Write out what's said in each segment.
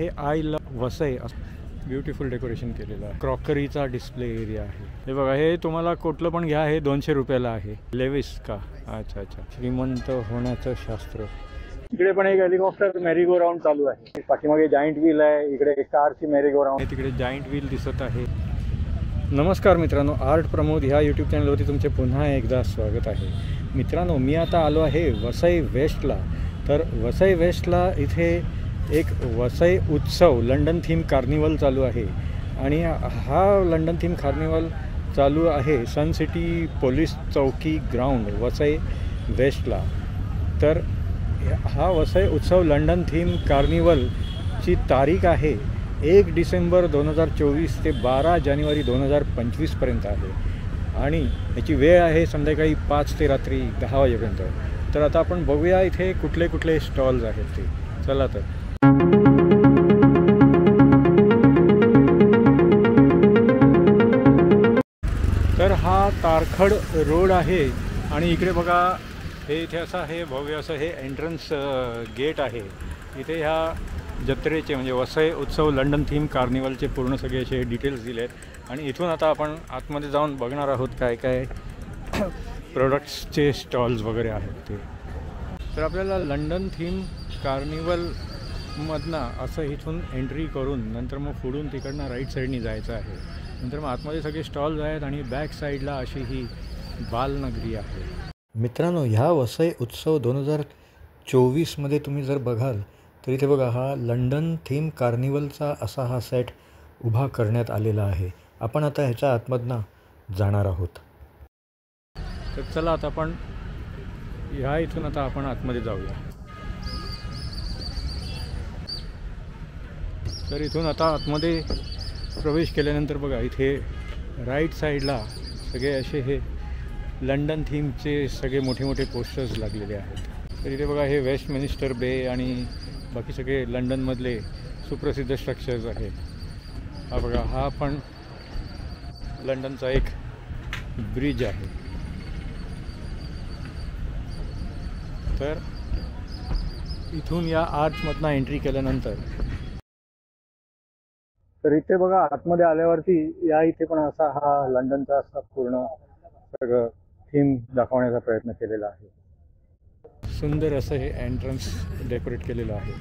हे I love Vasai beautiful decoration केलेलं आहे. क्रॉकरीचा डिस्प्ले एरिया आहे. हे बघा, हे तुम्हाला कुठलं पण घ्या, हे 200 रुपयाला आहे. लेविस का? अच्छा अच्छा. श्रीमंत होण्याचं शास्त्र. इकडे पण एक हेलिकॉप्टर मॅरी गो राऊंड चालू आहे. पाठीमागे जायंट व्हील आहे. इकडे एक कारची मॅरी गो राऊंड, तिकडे जायंट व्हील दिसत आहे. नमस्कार मित्रांनो, आर्ट प्रमोद ह्या यूट्यूब चॅनलवरती तुमचे पुन्हा एकदा स्वागत आहे. मित्रांनो, मी आता आलो आहे वसई वेस्टला. तर वसई वेस्टला इथे एक वसई उत्सव लंडन थीम कार्निवल चालू आहे. आणि हा लंडन थीम कार्निवल चालू आहे सन सिटी पोलीस चौकी ग्राउंड वसई वेस्टला. तर हा वसई उत्सव लंडन थीम कार्निवलची तारीख आहे 1 डिसेंबर 2024 ते 12 जानेवारी 2025 पर्यंत आहे. आणि याची वेळ आहे संध्याकाळी 5 ते रात्री 10 वाजेपर्यंत. तर आता आपण बघूया इथे कुठले कुठले स्टॉल्स आहेत ते. चला तर हा तारखड रोड आहे. आणि इकडे बघा, हे इथे असं आहे भव्य असं हे एंट्रन्स गेट आहे. इथे ह्या जत्रेचे म्हणजे वसई उत्सव लंडन थीम कार्निवलचे पूर्ण सगळे असे डिटेल्स दिले आहेत. आणि इथून आता आपण आतमध्ये जाऊन बघणार आहोत काय काय प्रोडक्ट्सचे स्टॉल्स वगैरे आहेत ते. तर आपल्याला लंडन थीम कार्निवलमधनं असं इथून एंट्री करून नंतर मग पुढून तिकडनं राईट साईडनी जायचं आहे. नंतर मग आतमध्ये सगळे स्टॉल्स आहेत आणि बॅक साईडला अशी ही बालनगरी आहे. मित्रांनो, ह्या वसई उत्सव 2024मध्ये तुम्ही जर बघाल तर इथे बघा, हा लंडन थीम कार्निवलचा असा हा सेट उभा करण्यात आलेला आहे. आपण आता ह्याच्या आतमधनं जाणार आहोत. तर चला आता आपण ह्या इथून आता आपण आतमध्ये जाऊया. तर इथून आता आतमध्ये प्रवेश केल्यानंतर बघा, इथे राईट साईडला सगळे असे हे लंडन थीमचे सगळे मोठे मोठे पोस्टर्स लागलेले आहेत. तर इथे बघा, हे वेस्टमिनिस्टर बे आणि बाकी सगळे लंडनमधले सुप्रसिद्ध स्ट्रक्चर्स आहेत. हा बघा, हा पण लंडनचा एक ब्रिज आहे. तर इथून या आर्चमधनं एंट्री केल्यानंतर तर इथे बघा, आतमध्ये आल्यावरती या इथे पण असा हा लंडनचा असा पूर्ण सगळं थीम दाखवण्याचा प्रयत्न केलेला आहे. सुंदर असं हे एंट्रन्स डेकोरेट केलेलं आहे.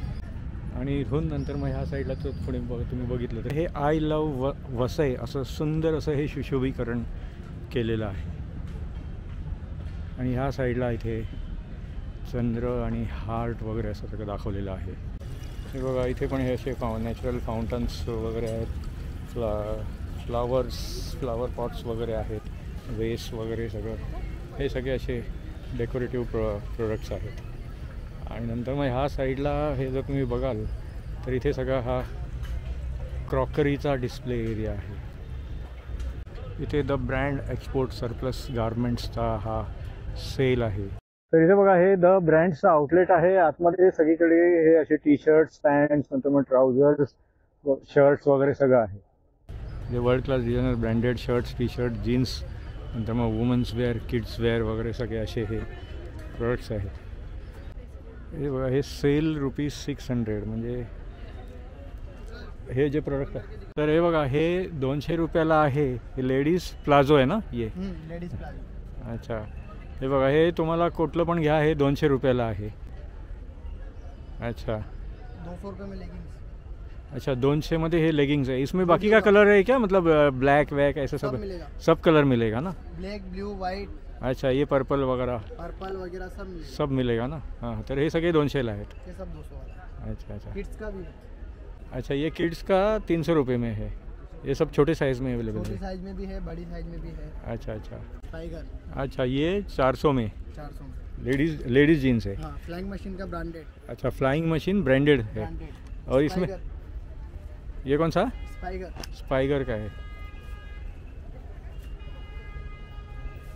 आणि इथून नंतर मग ह्या साईडला तो पुढे तुम्ही बघितलं तर हे आय लव वसई असं सुंदर असं हे सुशोभीकरण केलेलं आहे. आणि ह्या साईडला इथे चंद्र आणि हार्ट वगैरे असं सगळं दाखवलेलं आहे. हे बघा, इथे पण हे असे नॅचरल फाउंटन्स वगैरे आहेत. फ्लावर पॉट्स वगैरे आहेत. वेस वगैरे सगळं हे सगळे असे डेकोरेटिव्ह प्रोडक्ट्स आहेत. आणि नंतर मग ह्या साईडला हे जर तुम्ही बघाल तर इथे सगळा हा क्रॉकरीचा डिस्प्ले एरिया आहे. इथे द ब्रँड एक्सपोर्ट सरप्लस गारमेंट्सचा हा सेल आहे. तर इथे बघा, हे द ब्रँड्सचं आउटलेट आहे. आतमध्ये सगळीकडे हे असे टी शर्ट्स, पॅन्ट्स, नंतर मग ट्राउझर्स, शर्ट्स वगैरे सगळं आहे. जे world class designer branded shirts, T shirt, jeans, नंतर मग वुमन्स वेअर, किड्स वेअर वगैरे सगळे असे हे प्रोडक्ट्स आहेत. हे बघा, हे सेल ₹600 म्हणजे हे जे प्रोडक्ट आहे. तर हे बघा, हे 200 रुपयाला आहे. हे लेडीज प्लाझो आहे ना, ये लेडीज प्लाझो. अच्छा. हे बघा, हे तुम्हाला कुठलं पण घ्या, हे 200 रुपयाला आहे. अच्छा, 200 रुपये में लेगिंग्स. अच्छा, 200 में हे लेगिंग्स है. इसमें बाकी का कलर है क्या, मतलब ब्लैक वैक ऐसा सब मिलेगा. सब कलर मिलेगा ना. Black, blue, white. अच्छा, ये पर्पल वगैरह वगैरह सब मिलेगा ना. हाँ, तर हे सगळे 200ला आहेत. ये सब 200 वाला. अच्छा अच्छा. किड्स का भी. अच्छा, ये किड्स का 300 रुपये में है. ये सब छोटे साइज़ में अवेलेबल है. छोटी साइज में भी है, बड़ी साइज में भी है. अच्छा अच्छा. टाइगर. अच्छा, ये 400 में 400 में लेडीज़ जीन्स है. हाँ, फ्लाइंग मशीन का ब्रांडेड. अच्छा, फ्लाइंग मशीन ब्रांडेड है. और इसमें ये कौन सा? स्पाइगर का है.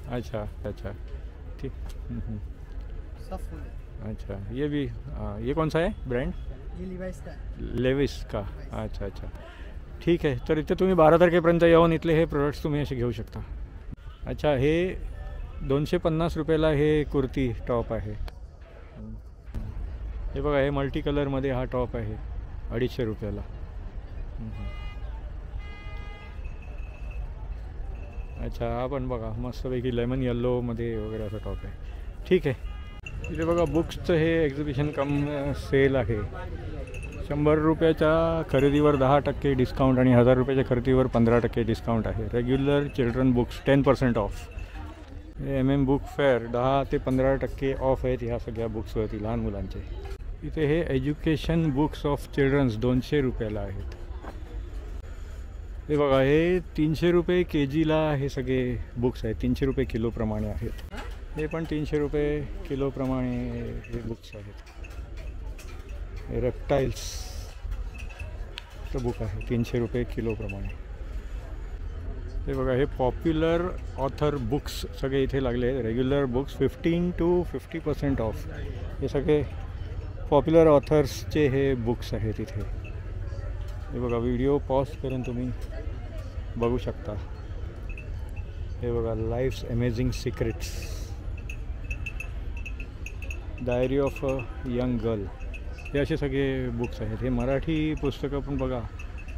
अच्छा अच्छा, ठीक. सब फुल है. अच्छा, ये भी ये कौन सा है ब्रँड? ये लेविस का. अच्छा अच्छा, ठीक आहे. तर इथे तुम्ही 12 तारखेपर्यंत येऊन इथले हे प्रोडक्ट्स तुम्ही असे घेऊ शकता. अच्छा, हे 250 रुपयाला हे कुर्ती टॉप आहे. हे बघा, हे मल्टी कलरमध्ये हा टॉप आहे. 250 रुपयाला. अच्छा, हा पण बघा मस्तपैकी लेमन येल्लोमध्ये वगैरे असा टॉप आहे. ठीक आहे. इथे बघा बुक्सचं हे एक्झिबिशन कम सेल आहे. 100 रुपयाच्या खरेदीवर 10% डिस्काउंट आणि 1000 रुपयाच्या खरेदीवर 15% डिस्काउंट आहे. Regular children books 10% of. MM book fair 10 ते 15% ऑफ आहेत ह्या सगळ्या बुक्सवरती लहान मुलांचे. इथे हे एज्युकेशन बुक्स ऑफ चिल्ड्रन्स 200 रुपयाला आहेत. हे बघा हे 300 रुपये KGला हे सगळे बुक्स आहेत. 300 रुपये किलोप्रमाणे आहेत. हे पण 300 रुपये किलोप्रमाणे हे बुक्स आहेत. हे रेप्टाईल्सचं बुक आहे 300 रुपये किलोप्रमाणे. हे बघा हे पॉप्युलर ऑथर बुक्स सगळे इथे लागले आहेत. Regular books 15 to 50% of. हे सगळे पॉप्युलर ऑथर्सचे हे बुक्स आहेत इथे. हे बघा व्हिडिओ पॉज करून तुम्ही बघू शकता. हे बघा life's amazing secrets, diary of a young girl, हे असे सगळे बुक्स आहेत. हे मराठी पुस्तकं पण बघा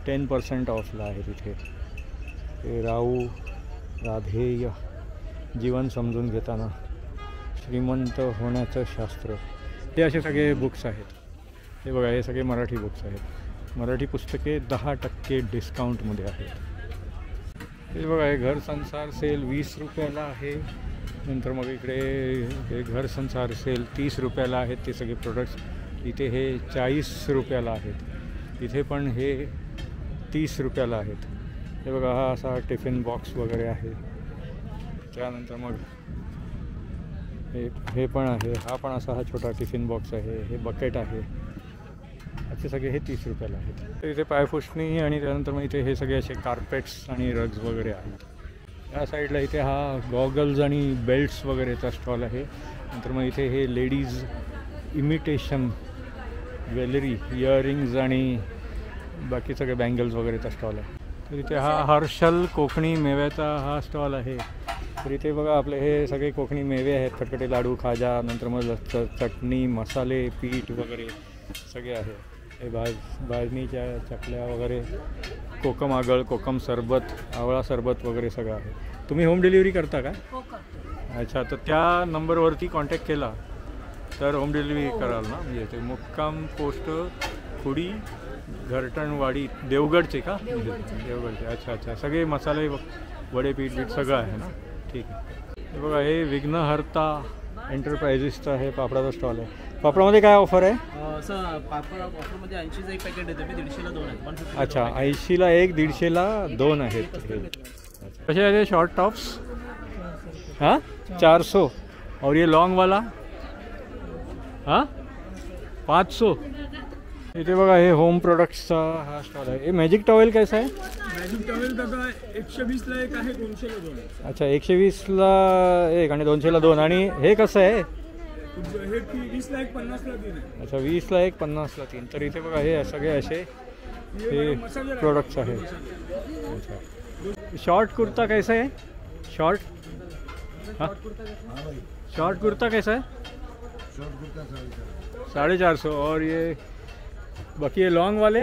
10% ऑफला आहेत इथे. हे राहू राधेय, जीवन समजून घेताना, श्रीमंत होण्याचं शास्त्र, हे असे सगळे बुक्स आहेत. हे बघा हे सगळे मराठी बुक्स आहेत. मराठी पुस्तके 10% डिस्काउंटमध्ये आहेत. हे बघा हे घर संसार सेल 20 रुपयाला आहे. नंतर मग इकडे हे घर संसार सेल 30 रुपयाला आहेत ते सगळे प्रोडक्ट्स. इथे हे 40 रुपयाला आहेत. इथे पण हे 30 रुपयाला आहेत. हे बघा हा असा टिफिन बॉक्स वगैरे आहे. त्यानंतर मग हे पण आहे. हा पण असा हा छोटा टिफिन बॉक्स आहे. हे बकेट आहे. असे सगळे हे 30 रुपयाला आहेत. तर इथे पायपुसणी आणि त्यानंतर मग इथे हे सगळे असे कार्पेट्स आणि रग्स वगैरे आहेत. या साईडला इथे हा गॉगल्स आणि बेल्ट्स वगैरेचा स्टॉल आहे. नंतर मग इथे हे लेडीज इमिटेशन ज्वेलरी, इयरिंग्ज आणि बाकी सगळे बँगल्स वगैरेचा स्टॉल आहे. तर इथे हा हर्षल कोकणी मेव्याचा हा स्टॉल आहे. तर इथे बघा आपले हे सगळे कोकणी मेवे आहेत. खटखटे लाडू, खाजा, नंतर मग चटणी, मसाले, पीठ वगैरे सगळे आहे. हे भाजणीच्या चकल्या वगैरे, कोकम आगळ, कोकम सरबत, आवळा सरबत वगैरे सगळं आहे. तुम्ही होम डिलिव्हरी करता का? अच्छा, तर त्या नंबरवरती कॉन्टॅक्ट केला तर होम डिलिव्हरी कराल ना? म्हणजे ते मुक्काम पोस्ट खुडी घरटणवाडी देवगडचे का? देवगडचे. अच्छा अच्छा, सगळे मसाले वडे पीठ बीठ सगळं आहे ना? ठीक आहे. हे बघा हे विघ्नहर्ता एंटरप्राइजेसचा हे पापडाचा स्टॉल आहे. पापडामध्ये काय ऑफर आहे? असं पापड ऑफरमध्ये 80चं एक पॅकेट येतं. 150ला 2 आहेत. अच्छा, 80ला 1, 150ला 2 आहेत. कसे आहे ते शॉर्ट टॉप्स? हाँ 400. और ये लॉन्ग वाला? हाँ 500. इथे बघा हे होम प्रोडक्ट्सचा हा स्टॉल आहे. हे मॅजिक टॉवेल कैसा आहे? मॅजिक टॉवेल दादा 120ला एक आहे, 200ला 2 आहे. अच्छा, 120ला 1 आणि 200ला 2. आणि हे कसं आहे? हे 20ला 1, 50ला 3 आहे. अच्छा, 20ला 1, 50ला 3. तर इथे बघा हे सगळे असे हे प्रोडक्ट्स आहेत. अच्छा, शॉर्ट कुर्ता कैसा है? शॉर्ट, हाँ शॉर्ट कुर्ता कैसा है? 450. और ये बाकी ये लॉन्ग वाले?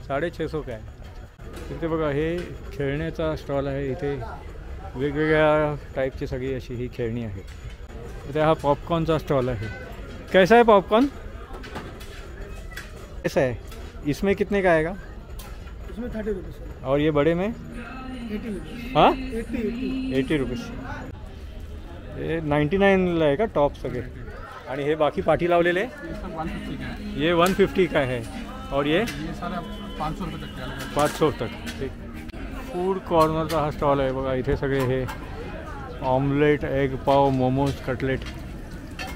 650 का आहे. इथे बघा हे खेळण्याचा स्टॉल आहे. इथे वेगवेगळ्या टाईपची सगळी अशी ही खेळणी आहे. इथे हा पॉपकॉर्नचा स्टॉल आहे. कैसा है पॉपकॉर्न? कैसा है? इसमें कितने का आएगा? इसमें 30 रुपीज़. और ये बड़े में? 80 रुपीज़. हाँ 80 रुपीज़. ये 99ला आहे का टॉप सगळे? आणि हे बाकी पाठी लावलेले? 150 का है. ये 150 का है. और ये सारा 500 रुपये तक का. 500 तक. ठीक. फूड कॉर्नरचा हा स्टॉल आहे बघा. इथे सगळे हे ऑमलेट, एग पाव, मोमोज, कटलेट.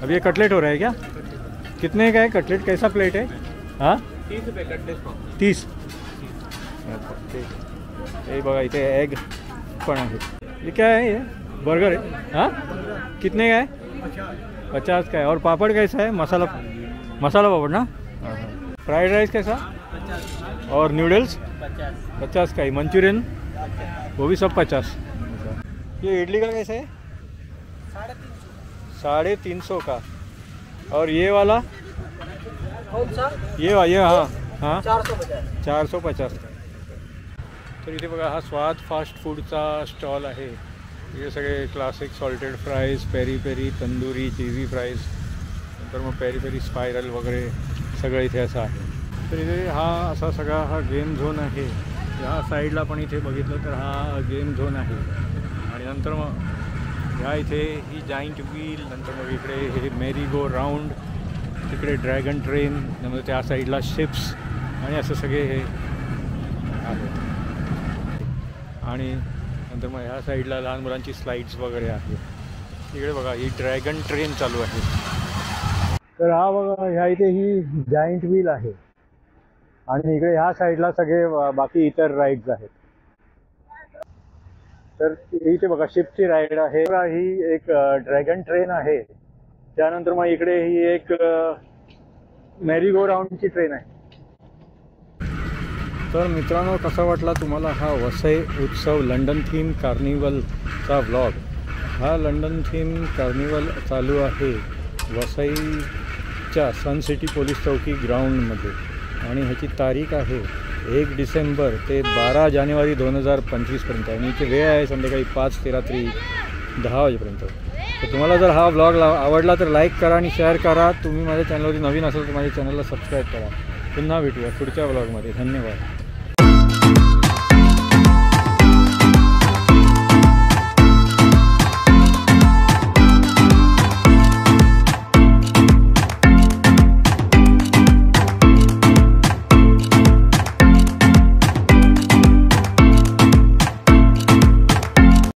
अब ये कटलेट हो रहा है क्या? कितने का है कटलेट? कैसा प्लेट है? हाँ 30 रुपये कटलेट. 30. अच्छा ठीक. हे बघा इथे एग पण आहे. ये क्या है? ये बर्गर है. हाँ कितने का है? 50 का है. और पापड़ कैसा है? मसाला पापड़ ना? फ्राइड राइस कैसा? 50. और नूडल्स? 50 का ही. मंचूरियन? वो भी सब 50. ये इडली का कैसा है? 350 का. और ये वाला कौन सा ये हाँ हाँ 450 450. तर इथे बघा हा स्वाद फास्ट फूडचा स्टॉल आहे. इथे सगळे classic salted fries, peri peri, tandoori, cheesy fries, नंतर मग पेरी पेरी स्पायरल वगैरे सगळं इथे असं आहे. तर इथे हा असा सगळा हा गेम झोन आहे. ह्या साईडला पण इथे बघितलं तर हा गेम झोन आहे. आणि नंतर मग ह्या इथे ही जाईंट व्हील, नंतर मग इकडे हे मेरी गो राऊंड, तिकडे ड्रॅगन ट्रेन, नंतर त्या साईडला शिप्स आणि असं सगळे हे आहे. आणि नंतर मग ह्या साईडला लहान मुलांची स्लाईड्स वगैरे आहे. इकडे बघा ही ड्रॅगन ट्रेन चालू आहे. तर हा बघा ह्या इथे ही जाईंट व्हील आहे. आणि इकडे ह्या साईडला सगळे बाकी इतर राईड्स आहेत. तर इथे बघा शिपची राईड आहे. ही एक ड्रॅगन ट्रेन आहे. त्यानंतर मग इकडे ही एक मेरी गो राऊंडची ट्रेन आहे. तर मित्रांनो, कसा वाटला तुम्हाला हा वसई उत्सव लंडन थीम कार्निवलचा व्लॉग. हा लंडन थीम कार्निवल चालू आहे वसईच्या सन सिटी पोलीस चौकी ग्राउंडमध्ये. आणि ह्याची तारीख आहे 1 डिसेंबर ते 12 जानेवारी 2025पर्यंत. आणि याची वेळ आहे संध्याकाळी 5 ते रात्री 10 वाजेपर्यंत. तर तुम्हाला जर हा व्लॉग आवडला तर लाईक करा आणि शेअर करा. तुम्ही माझ्या चॅनलवरती नवीन असाल तर माझ्या चॅनलला सबस्क्राईब करा. पुन्हा भेटूया पुढच्या व्लॉगमध्ये. धन्यवाद.